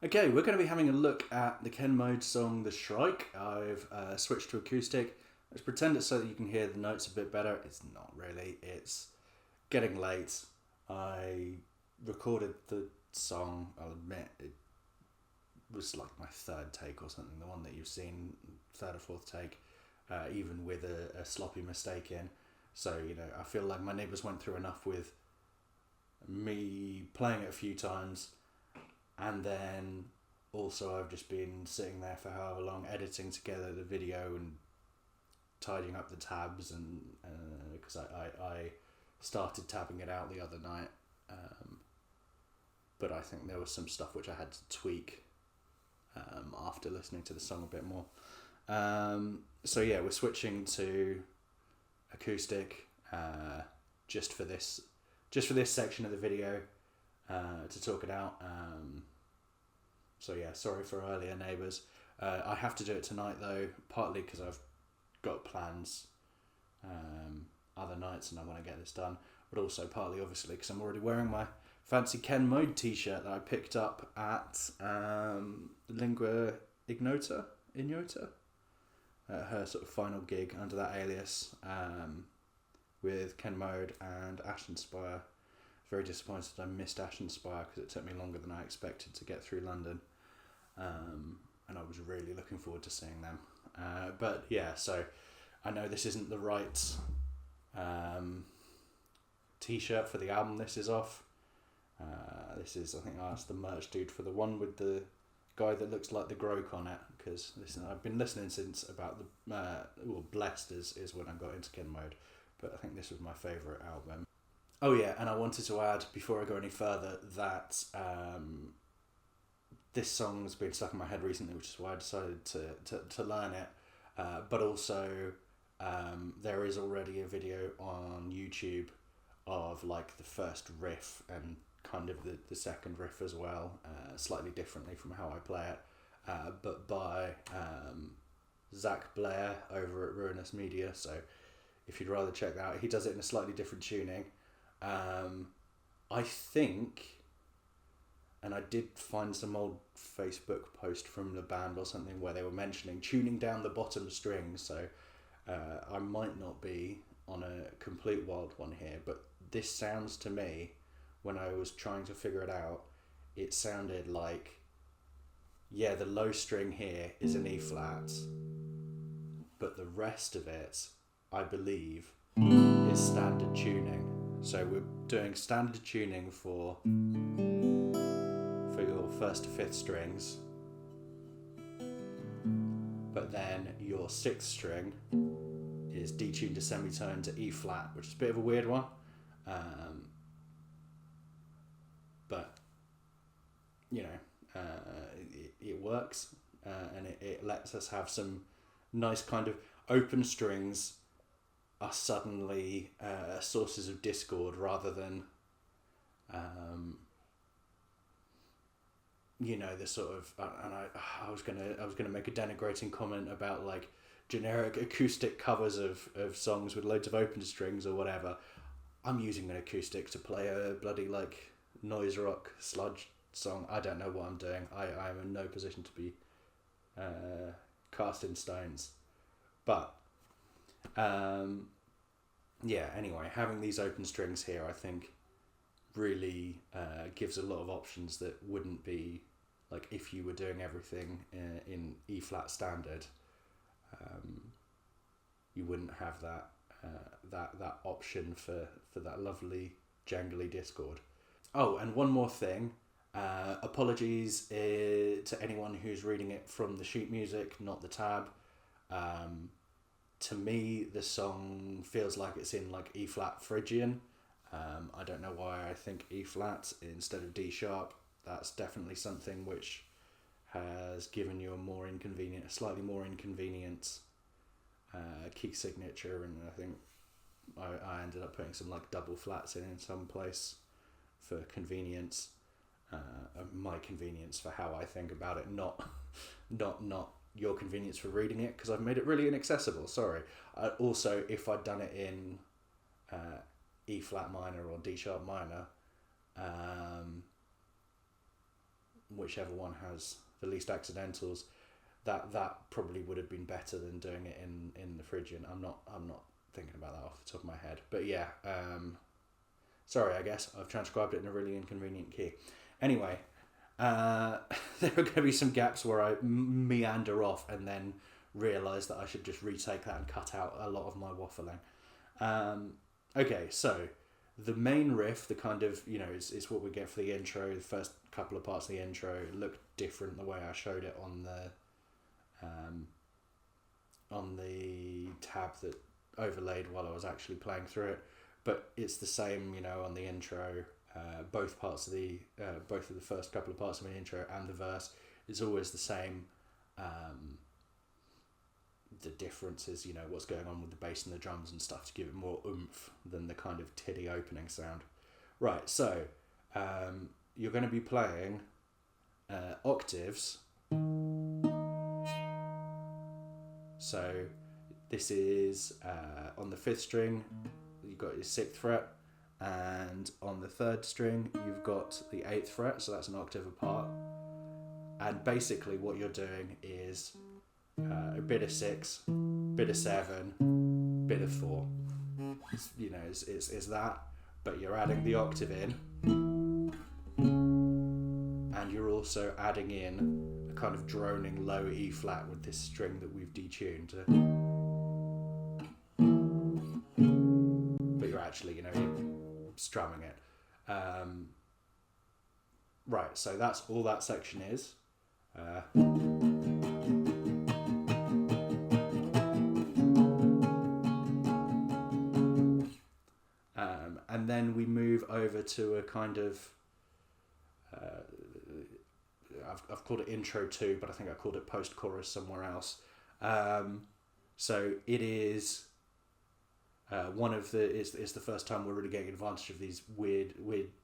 Okay, we're going to be having a look at the Ken Mode song The Shrike. I've switched to acoustic. Let's pretend it's so that you can hear the notes a bit better. It's not really. It's getting late. I recorded the song, I'll admit. It was like my third take or something, the one that you've seen, third or fourth take, even with a sloppy mistake in. So, I feel like my neighbours went through enough with me playing it a few times. And then also I've just been sitting there for however long editing together the video and tidying up the tabs, and because I started tabbing it out the other night, but I think there was some stuff which I had to tweak after listening to the song a bit more. So yeah, we're switching to acoustic just for this section of the video. To talk it out. So yeah, sorry for earlier neighbours. I have to do it tonight though, partly because I've got plans other nights and I want to get this done, but also partly obviously because I'm already wearing my fancy Ken Mode t-shirt that I picked up at Lingua Ignota, her sort of final gig under that alias, with Ken Mode and Ashton Spire. Very disappointed I missed Ashton Spire because it took me longer than I expected to get through London, and I was really looking forward to seeing them. But yeah, so I know this isn't the right t-shirt for the album this is off. This is, I think I asked the merch dude for the one with the guy that looks like the Groke on it, because I've been listening since about the Blessed is when I got into Ken Mode, but I think this was my favourite album. Oh yeah, and I wanted to add, before I go any further, that this song's been stuck in my head recently, which is why I decided to learn it. But also, there is already a video on YouTube of like the first riff and kind of the second riff as well, slightly differently from how I play it, but by Zach Blair over at Ruinous Media. So if you'd rather check that out, he does it in a slightly different tuning. I think, and I did find some old Facebook post from the band or something where they were mentioning tuning down the bottom strings, so I might not be on a complete wild one here, but this sounds to me, when I was trying to figure it out, it sounded like, yeah, the low string here is an E flat, but the rest of it, I believe, is standard tuning. So we're doing standard tuning for your first to fifth strings, but then your sixth string is detuned to semitone to E flat, which is a bit of a weird one, but it works, and it lets us have some nice kind of open strings are suddenly sources of discord rather than the sort of, and I was gonna make a denigrating comment about like generic acoustic covers of songs with loads of open strings or whatever. I'm using an acoustic to play a bloody like noise rock sludge song. I don't know what I'm doing. I am in no position to be cast in stones, but yeah, anyway, having these open strings here, I think, really gives a lot of options that wouldn't be, like, if you were doing everything in E flat standard, you wouldn't have that option for that lovely jangly discord. Oh, and one more thing. Apologies to anyone who's reading it from the sheet music, not the tab. To me, the song feels like it's in like E flat Phrygian. I don't know why I think E flat instead of D sharp. That's definitely something which has given you a slightly more inconvenient key signature, and I think I ended up putting some like double flats in some place for convenience, my convenience for how I think about it, not your convenience for reading it, because I've made it really inaccessible. Sorry. Also, if I'd done it in E flat minor or D sharp minor, whichever one has the least accidentals, that probably would have been better than doing it in the Phrygian. I'm not thinking about that off the top of my head, but yeah. Sorry, I guess I've transcribed it in a really inconvenient key. Anyway, there are going to be some gaps where I meander off and then realise that I should just retake that and cut out a lot of my waffling. Okay, so the main riff, the kind of, is what we get for the intro. The first couple of parts of the intro look different the way I showed it on the tab that overlaid while I was actually playing through it. But it's the same, on the intro. Both of the first couple of parts of the intro and the verse is always the same. The difference is, what's going on with the bass and the drums and stuff to give it more oomph than the kind of tiddy opening sound. Right, so you're going to be playing octaves. So this is on the 5th string, you've got your 6th fret, and on the 3rd string, you've got the 8th fret, so that's an octave apart. And basically what you're doing is a bit of 6, bit of 7, bit of 4. It's that, but you're adding the octave in, and you're also adding in a kind of droning low E flat with this string that we've detuned. But you're actually, you're strumming it. Right, so that's all that section is. And then we move over to a kind of, I've called it intro 2, but I think I called it post-chorus somewhere else. So it is it's the first time we're really getting advantage of these weird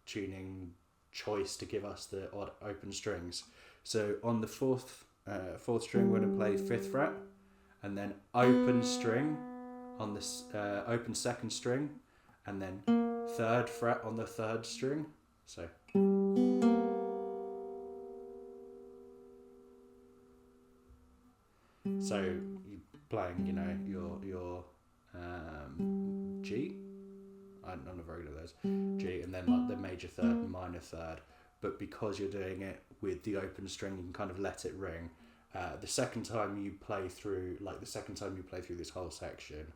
tuning choice to give us the odd open strings. So on the fourth string, we're going to play 5th fret, and then open string on this open 2nd string, and then 3rd fret on the 3rd string. So you're playing, your G. I'm not very good at those. G, and then like the major 3rd and minor 3rd. But because you're doing it with the open string, you can kind of let it ring. The second time you play through this whole section,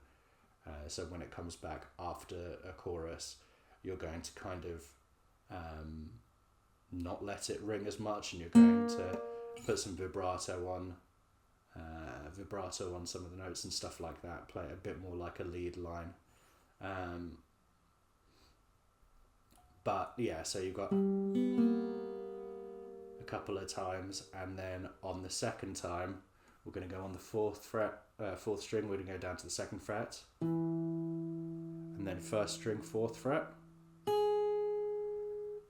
so when it comes back after a chorus, you're going to kind of not let it ring as much, and you're going to put some vibrato on some of the notes and stuff like that. Play it a bit more like a lead line. But yeah, so you've got a couple of times, and then on the second time, we're going to go on the 4th string, we're going to go down to the 2nd fret, and then 1st string, 4th fret,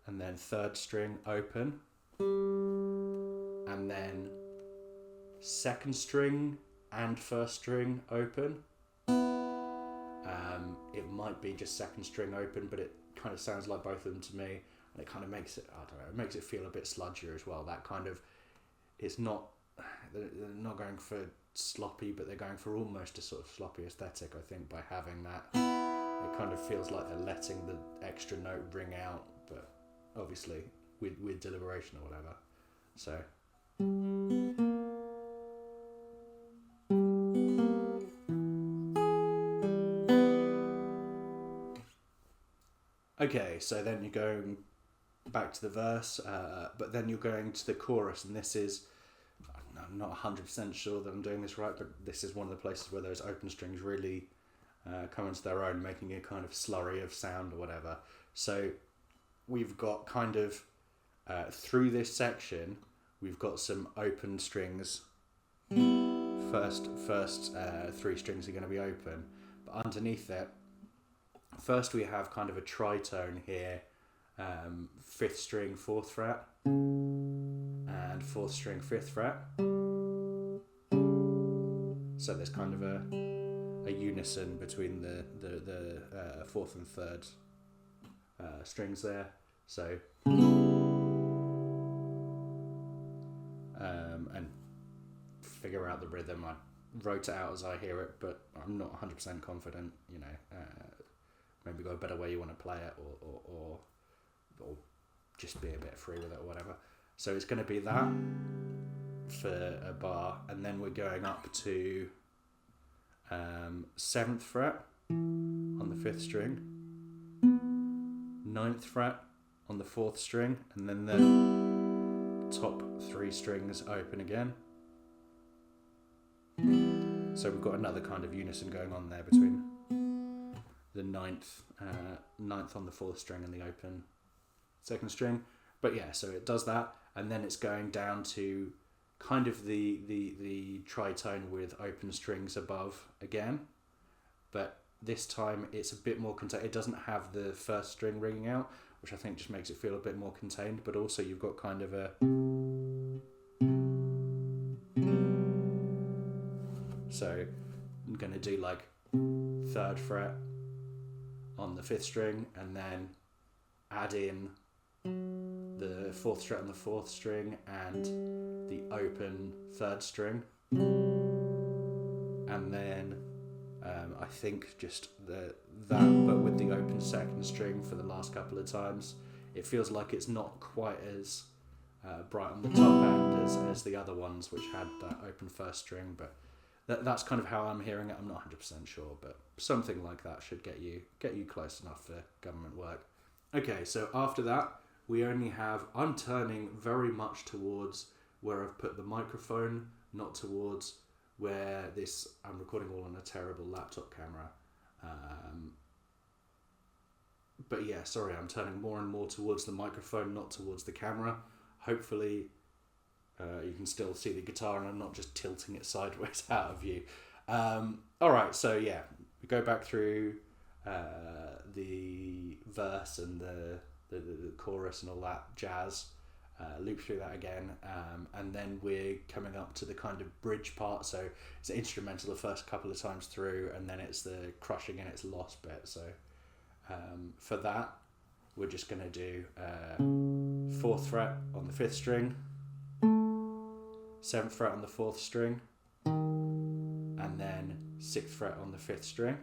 and then 3rd string, open, and then 2nd string and 1st string, open. It might be just 2nd string open, but it kind of sounds like both of them to me, and it kind of makes it, it makes it feel a bit sludgier as well. That kind of, they're not going for sloppy, but they're going for almost a sort of sloppy aesthetic, I think, by having that. It kind of feels like they're letting the extra note ring out, but obviously with deliberation or whatever. So okay, so then you're going back to the verse, but then you're going to the chorus, and this is, I'm not 100% sure that I'm doing this right, but this is one of the places where those open strings really come into their own, making a kind of slurry of sound or whatever. So we've got kind of, through this section, we've got some open strings. First 3 strings are going to be open, but underneath it, first we have kind of a tritone here, 5th string 4th fret, and 4th string 5th fret. So there's kind of a unison between the 4th and 3rd figure out the rhythm. I wrote it out as I hear it, but I'm not 100% confident. Maybe go a better way you want to play it, or just be a bit free with it or whatever. So it's going to be that for a bar, and then we're going up to 7th fret on the 5th string, 9th fret on the 4th string, and then the top 3 strings open again. So we've got another kind of unison going on there between the 9th on the 4th string and the open 2nd string. But yeah, so it does that, and then it's going down to kind of the tritone with open strings above again, but this time it's a bit more contained. It doesn't have the first string ringing out, which I think just makes it feel a bit more contained, but also you've got kind of a... So I'm going to do like 3rd fret on the 5th string, and then add in the 4th fret on the 4th string and the open 3rd string, and then I think just that but with the open 2nd string for the last couple of times. It feels like it's not quite as bright on the top end as the other ones which had that open 1st string, but that's kind of how I'm hearing it. I'm not 100% sure, but something like that should get you close enough for government work. Okay, so after that we only have... I'm turning very much towards where I've put the microphone, not towards where this... I'm recording all on a terrible laptop camera. But yeah, sorry, I'm turning more and more towards the microphone, not towards the camera. Hopefully you can still see the guitar and I'm not just tilting it sideways out of view. Alright, so yeah, we go back through the verse and the chorus and all that jazz, loop through that again, and then we're coming up to the kind of bridge part. So it's instrumental the first couple of times through, and then it's the crushing and it's lost bit. So for that we're just going to do 4th fret on the 5th string, 7th fret on the 4th string, and then 6th fret on the 5th string.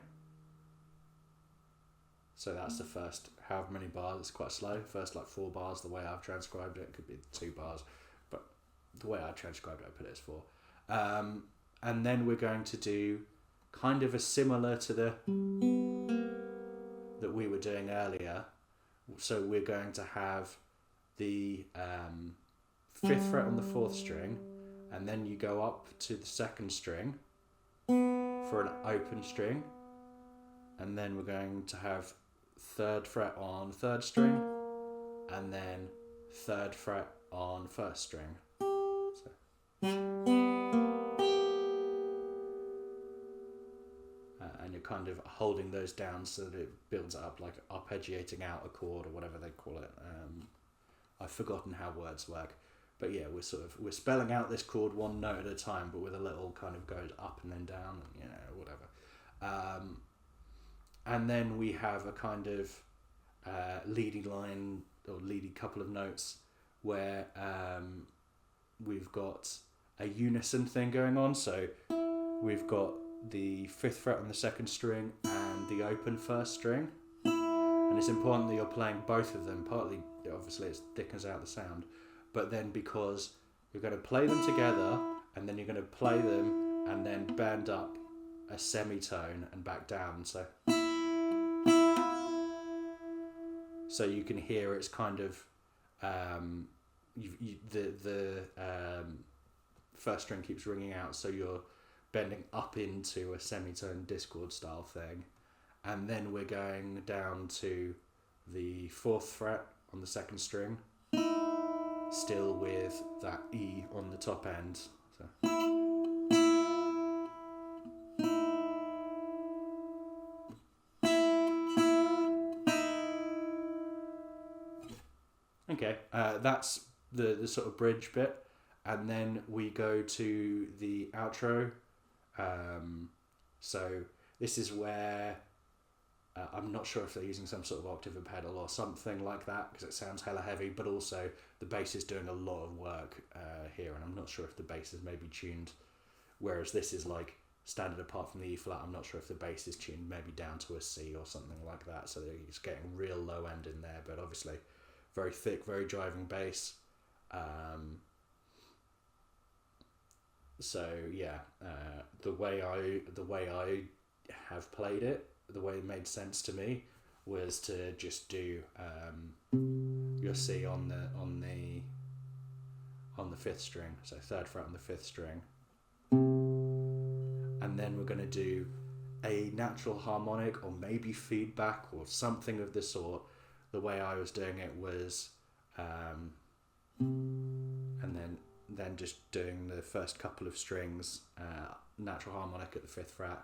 So that's the first however many bars. It's quite slow. First like 4 bars, the way I've transcribed it. It could be 2 bars, but the way I transcribed it, I put it as 4. And then we're going to do kind of a similar to the that we were doing earlier. So we're going to have the 5th fret on the 4th string, and then you go up to the 2nd string for an open string, and then we're going to have 3rd fret on 3rd string, and then 3rd fret on 1st string. So. And you're kind of holding those down so that it builds up, like arpeggiating out a chord or whatever they call it. I've forgotten how words work, but yeah, we're spelling out this chord one note at a time, but with a little kind of goes up and then down, and whatever. And then we have a kind of leady line or leady couple of notes where we've got a unison thing going on. So we've got the 5th fret on the 2nd string and the open 1st string, and it's important that you're playing both of them. Partly obviously it thickens out the sound, but then because you're going to play them together and then you're going to play them and then bend up a semitone and back down, so you can hear it's kind of the 1st string keeps ringing out, so you're bending up into a semitone discord style thing, and then we're going down to the 4th fret on the 2nd string, still with that E on the top end. So. Okay, that's the sort of bridge bit, and then we go to the outro. So this is where I'm not sure if they're using some sort of octave pedal or something like that, because it sounds hella heavy, but also the bass is doing a lot of work here, and I'm not sure if the bass is maybe tuned whereas this is like standard apart from the E flat. I'm not sure if the bass is tuned maybe down to a C or something like that, so it's getting real low end in there, but obviously very thick, very driving bass. So yeah, the way I have played it, the way it made sense to me was to just do your C on the 5th string, so 3rd fret on the 5th string, and then we're going to do a natural harmonic or maybe feedback or something of the sort. The way I was doing it was and then just doing the first couple of strings, natural harmonic at the 5th fret.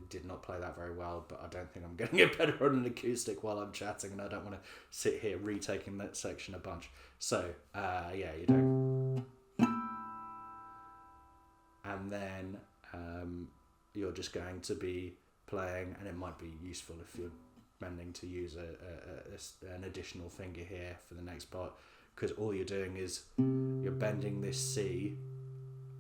Did not play that very well, but I don't think I'm getting it better on an acoustic while I'm chatting, and I don't want to sit here retaking that section a bunch. So yeah, you do, and then you're just going to be playing, and it might be useful if you're bending to use an additional finger here for the next part, because all you're doing is you're bending this C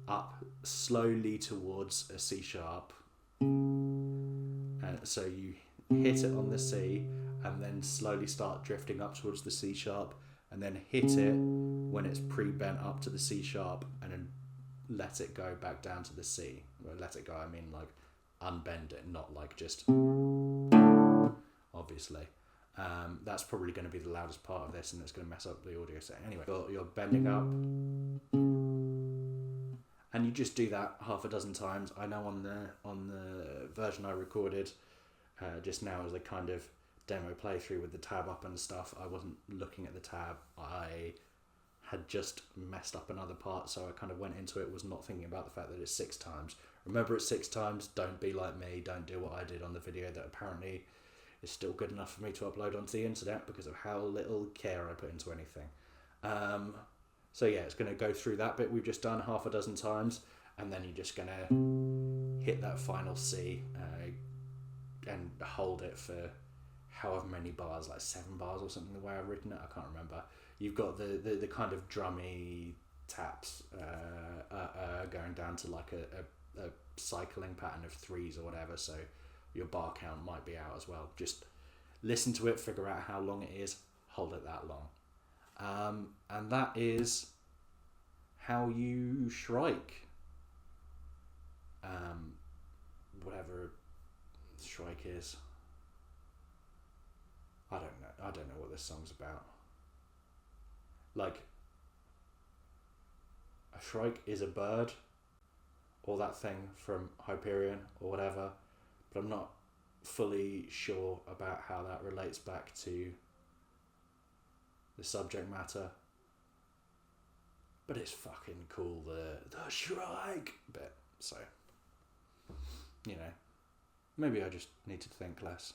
up slowly towards a C sharp, and so you hit it on the C and then slowly start drifting up towards the C sharp, and then hit it when it's pre-bent up to the C sharp, and then let it go back down to the C. Well, let it go, I mean like unbend it, not like just, obviously. That's probably going to be the loudest part of this, and it's going to mess up the audio setting. Anyway, you're bending up, and you just do that half a dozen times. I know on the version I recorded just now as a kind of demo playthrough with the tab up and stuff, I wasn't looking at the tab. I had just messed up another part, so I kind of went into it, was not thinking about the fact that it's 6 times. Remember, it's 6 times. Don't be like me. Don't do what I did on the video that apparently is still good enough for me to upload onto the internet because of how little care I put into anything. So yeah, it's going to go through that bit we've just done half a dozen times, and then you're just going to hit that final C and hold it for however many bars, like 7 bars or something, the way I've written it, I can't remember. You've got the kind of drummy taps going down to like a cycling pattern of 3s or whatever, so your bar count might be out as well. Just listen to it, figure out how long it is, hold it that long. And that is how you Shrike. Whatever Shrike is. I don't know what this song's about. Like, a Shrike is a bird, or that thing from Hyperion, or whatever, but I'm not fully sure about how that relates back to the subject matter. But it's fucking cool, the Shrike bit. So, you know, maybe I just need to think less.